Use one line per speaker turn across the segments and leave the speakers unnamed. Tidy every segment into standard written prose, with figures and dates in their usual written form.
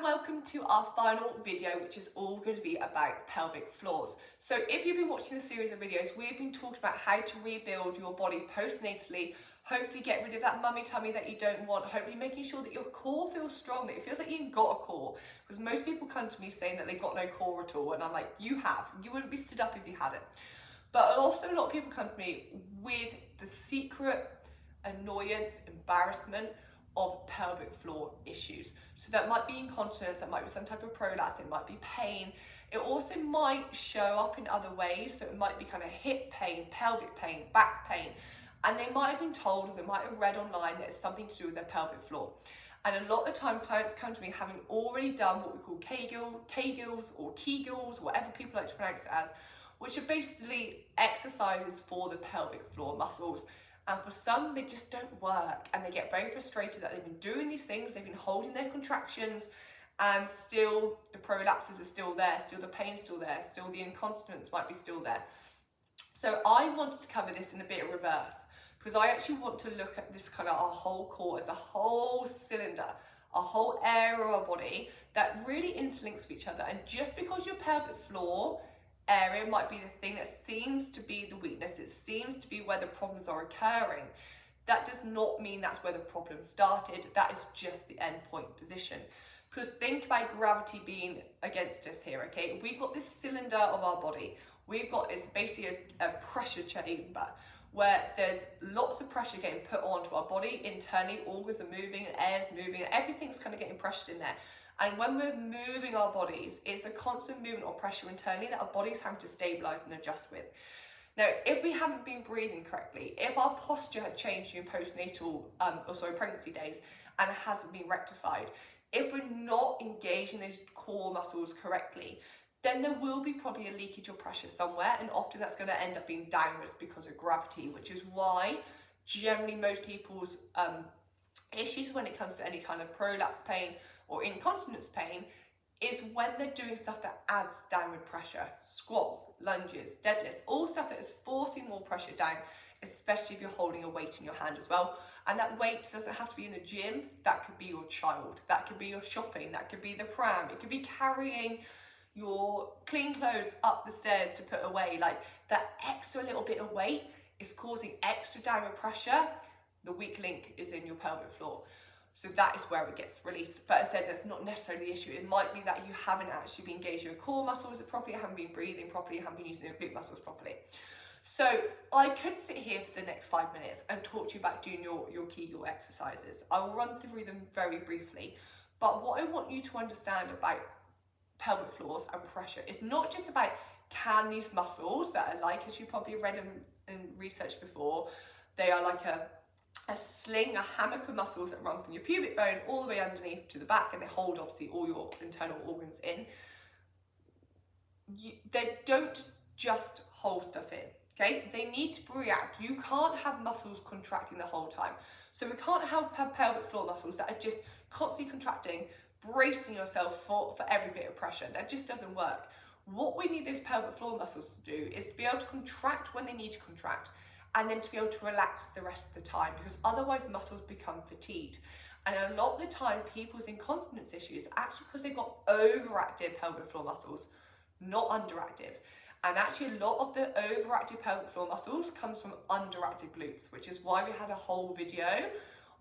welcome to our final video, which is all going to be about pelvic floors. So if you've been watching the series of videos, we've been talking about how to rebuild your body postnatally, hopefully get rid of that mummy tummy that you don't want, hopefully making sure that your core feels strong, that it feels like you've got a core. Because most people come to me saying that they've got no core at all, and I'm like, you have. You wouldn't be stood up if you hadn't. But also a lot of people come to me with the secret annoyance, embarrassment of pelvic floor issues. So that might be incontinence, that might be some type of prolapse, it might be pain. It also might show up in other ways. So it might be kind of hip pain, pelvic pain, back pain. And they might have been told, or they might have read online that it's something to do with their pelvic floor. And a lot of the time clients come to me having already done what we call Kegels or Kegels, whatever people like to pronounce it as, which are basically exercises for the pelvic floor muscles. And for some, they just don't work, and they get very frustrated that they've been doing these things, they've been holding their contractions, and still the prolapses are still there, still the pain's still there, still the incontinence might be still there. So I wanted to cover this in a bit of reverse, because I actually want to look at this kind of our whole core as a whole cylinder, a whole area of our body that really interlinks with each other. And just because your pelvic floor area might be the thing that seems to be the weakness, it seems to be where the problems are occurring, that does not mean that's where the problem started. That is just the end point position. Because think about gravity being against us here, okay? We've got this cylinder of our body. We've got, it's basically a pressure chamber where there's lots of pressure getting put onto our body internally, organs are moving, air's moving, everything's kind of getting pressured in there. And when we're moving our bodies, it's a constant movement or pressure internally that our body's having to stabilize and adjust with. Now, if we haven't been breathing correctly, if our posture had changed during pregnancy days and it hasn't been rectified, if we're not engaging those core muscles correctly, then there will be probably a leakage or pressure somewhere, and often that's going to end up being downwards because of gravity, which is why generally most people's issues when it comes to any kind of prolapse pain or incontinence pain is when they're doing stuff that adds downward pressure. Squats, lunges, deadlifts, all stuff that is forcing more pressure down, especially if you're holding a weight in your hand as well. And that weight doesn't have to be in a gym. That could be your child, that could be your shopping, that could be the pram, it could be carrying your clean clothes up the stairs to put away. Like that extra little bit of weight is causing extra downward pressure. The weak link is in your pelvic floor. So that is where it gets released. But as I said, that's not necessarily the issue. It might be that you haven't actually been engaging your core muscles properly, you haven't been breathing properly, you haven't been using your glute muscles properly. So I could sit here for the next 5 minutes and talk to you about doing your Kegel exercises. I will run through them very briefly. But what I want you to understand about pelvic floors and pressure is not just about can these muscles that are like, as you probably have read and researched before, they are like a sling, a hammock of muscles that run from your pubic bone all the way underneath to the back, and they hold obviously all your internal organs in. They don't just hold stuff in, okay? They need to react. You can't have muscles contracting the whole time. So we can't have pelvic floor muscles that are just constantly contracting, bracing yourself for every bit of pressure. That just doesn't work. What we need those pelvic floor muscles to do is to be able to contract when they need to contract, and then to be able to relax the rest of the time, because otherwise muscles become fatigued. And a lot of the time people's incontinence issues are actually because they've got overactive pelvic floor muscles, not underactive. And actually a lot of the overactive pelvic floor muscles comes from underactive glutes, which is why we had a whole video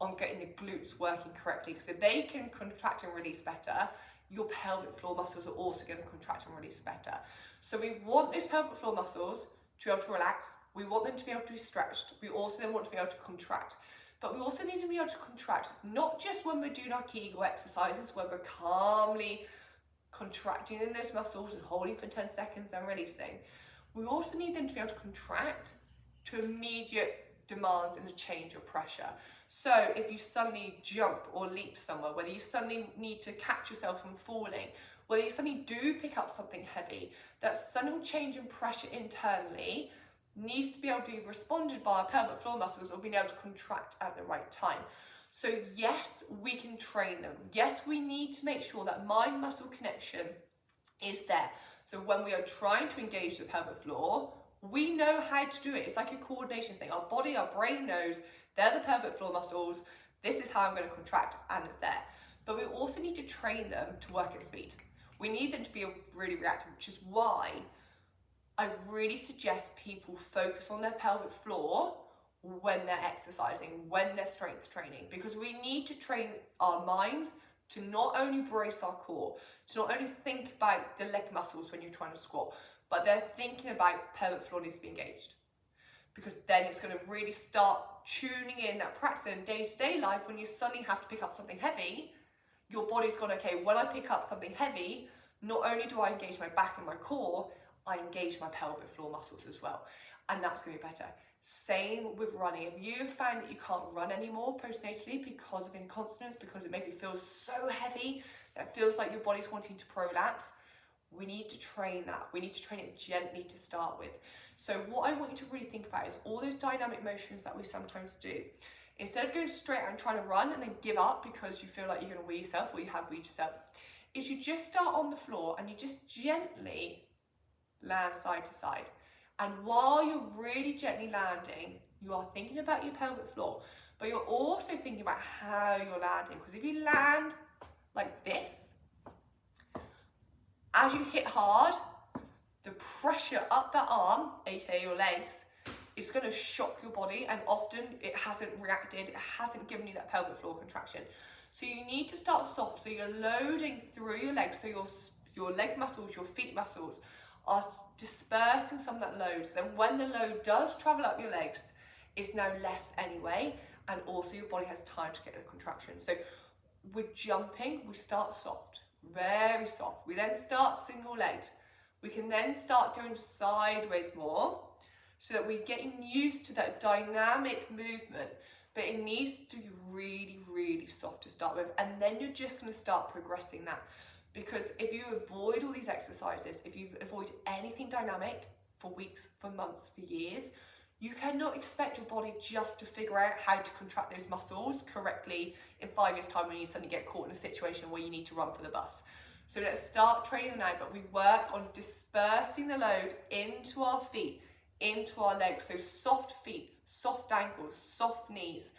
on getting the glutes working correctly, because if they can contract and release better, your pelvic floor muscles are also going to contract and release better. So we want those pelvic floor muscles to be able to relax. We want them to be able to be stretched. We also then want to be able to contract. But we also need to be able to contract, not just when we're doing our Kegel exercises, where we're calmly contracting in those muscles and holding for 10 seconds and releasing. We also need them to be able to contract to immediate demands and a change of pressure. So if you suddenly jump or leap somewhere, whether you suddenly need to catch yourself from falling, whether you suddenly do pick up something heavy, that sudden change in pressure internally needs to be able to be responded by our pelvic floor muscles, or being able to contract at the right time. So yes, we can train them. Yes, we need to make sure that mind muscle connection is there. So when we are trying to engage the pelvic floor, we know how to do it. It's like a coordination thing. Our body, our brain knows they're the pelvic floor muscles. This is how I'm going to contract, and it's there. but we also need to train them to work at speed. We need them to be really reactive, which is why I really suggest people focus on their pelvic floor when they're exercising, when they're strength training, because we need to train our minds to not only brace our core, to not only think about the leg muscles when you're trying to squat, but they're thinking about pelvic floor needs to be engaged. Because then it's going to really start tuning in that practice in day-to-day life. When you suddenly have to pick up something heavy, your body's gone, okay, when I pick up something heavy, not only do I engage my back and my core, I engage my pelvic floor muscles as well. And that's going to be better. Same with running. If you've found that you can't run anymore postnatally because of incontinence, because it maybe feels so heavy that it feels like your body's wanting to prolapse, we need to train that. We need to train it gently to start with. So what I want you to really think about is all those dynamic motions that we sometimes do. Instead of going straight out and trying to run and then give up because you feel like you're going to weigh yourself or you have weighed yourself, is you just start on the floor and you just gently land side to side. And while you're really gently landing, you are thinking about your pelvic floor, but you're also thinking about how you're landing. Because if you land like this, as you hit hard, the pressure up that arm, aka your legs, is going to shock your body, and often it hasn't reacted, it hasn't given you that pelvic floor contraction. So you need to start soft, so you're loading through your legs, so your leg muscles, your feet muscles are dispersing some of that load. So then when the load does travel up your legs, it's now less anyway, and also your body has time to get the contraction. So with jumping, we start soft, very soft. We then start single legged. We can then start going sideways more so that we're getting used to that dynamic movement, but it needs to be really, really soft to start with. And then you're just going to start progressing that. Because if you avoid all these exercises, if you avoid anything dynamic for weeks, for months, for years, you cannot expect your body just to figure out how to contract those muscles correctly in 5 years' time when you suddenly get caught in a situation where you need to run for the bus. So let's start training them now, but we work on dispersing the load into our feet, into our legs. So soft feet, soft ankles, soft knees.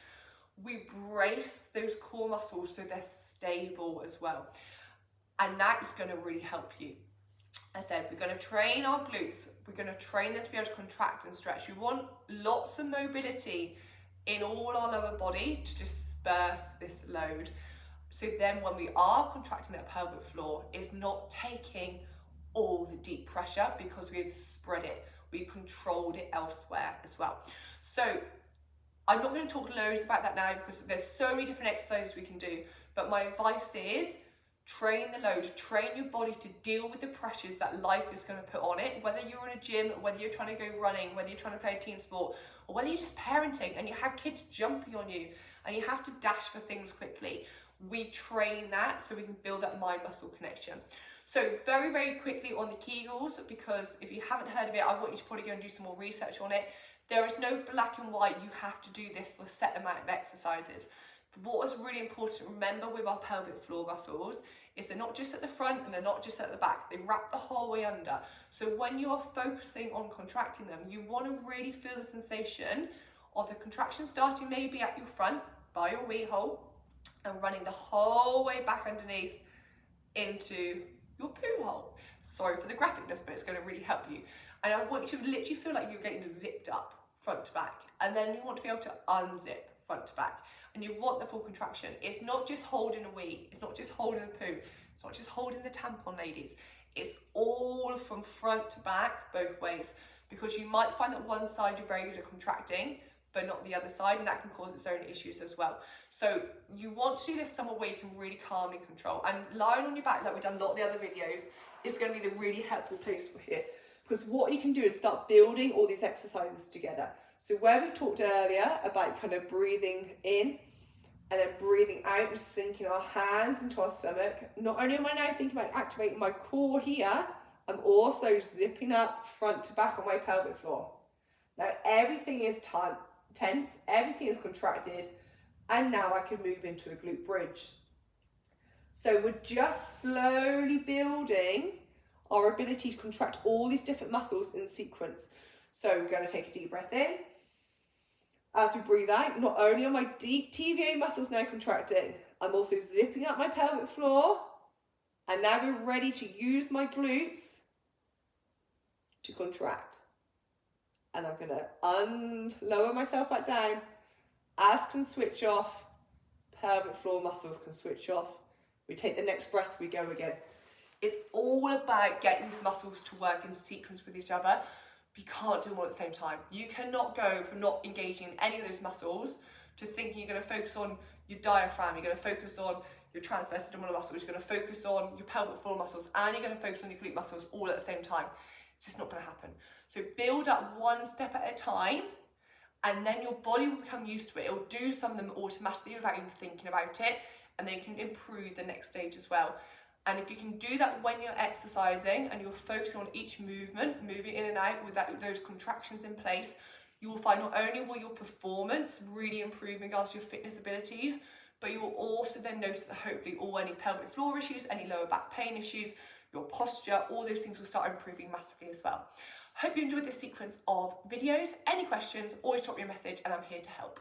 We brace those core muscles so they're stable as well. And that's going to really help you. As I said, we're going to train our glutes. We're going to train them to be able to contract and stretch. We want lots of mobility in all our lower body to disperse this load. So then when we are contracting that pelvic floor, it's not taking all the deep pressure because we've spread it. We've controlled it elsewhere as well. So I'm not going to talk loads about that now because there's so many different exercises we can do. But my advice is train the load, train your body to deal with the pressures that life is going to put on it, whether you're in a gym, whether you're trying to go running, whether you're trying to play a team sport, or whether you're just parenting and you have kids jumping on you and you have to dash for things quickly. We train that so we can build that mind-muscle connection. So very, very quickly on the Kegels, because if you haven't heard of it, I want you to probably go and do some more research on it. There is no black and white, you have to do this for a set amount of exercises. But what is really important to remember with our pelvic floor muscles is they're not just at the front and they're not just at the back, they wrap the whole way under. So when you are focusing on contracting them, you want to really feel the sensation of the contraction starting maybe at your front by your wee hole and running the whole way back underneath into your poo hole. Sorry for the graphicness, but it's going to really help you. And I want you to literally feel like you're getting zipped up front to back, and then you want to be able to unzip front to back, and you want the full contraction. It's not just holding a wee, it's not just holding a poo, it's not just holding the tampon, ladies. It's all from front to back, both ways, because you might find that one side you're very good at contracting, but not the other side, and that can cause its own issues as well. So you want to do this somewhere where you can really calmly control, and lying on your back like we've done a lot of the other videos is going to be the really helpful place for here, because what you can do is start building all these exercises together. So where we talked earlier about kind of breathing in and then breathing out and sinking our hands into our stomach, not only am I now thinking about activating my core here, I'm also zipping up front to back on my pelvic floor. Now everything is tense, everything is contracted, and now I can move into a glute bridge. So we're just slowly building our ability to contract all these different muscles in sequence. So we're going to take a deep breath in. As we breathe out, not only are my deep TVA muscles now contracting, I'm also zipping up my pelvic floor. And now we're ready to use my glutes to contract. And I'm gonna lower myself back down. Abs can switch off. Pelvic floor muscles can switch off. We take the next breath, we go again. It's all about getting these muscles to work in sequence with each other. You can't do them all at the same time. You cannot go from not engaging in any of those muscles to thinking you're going to focus on your diaphragm, you're going to focus on your transverse abdominal muscles, you're going to focus on your pelvic floor muscles, and you're going to focus on your glute muscles all at the same time. It's just not going to happen. So build up one step at a time, and then your body will become used to it. It'll do some of them automatically without even thinking about it, and then you can improve the next stage as well. And if you can do that when you're exercising and you're focusing on each movement, moving in and out with those contractions in place, you will find not only will your performance really improve in regards to your fitness abilities, but you will also then notice that hopefully all any pelvic floor issues, any lower back pain issues, your posture, all those things will start improving massively as well. Hope you enjoyed this sequence of videos. Any questions, always drop me a message and I'm here to help.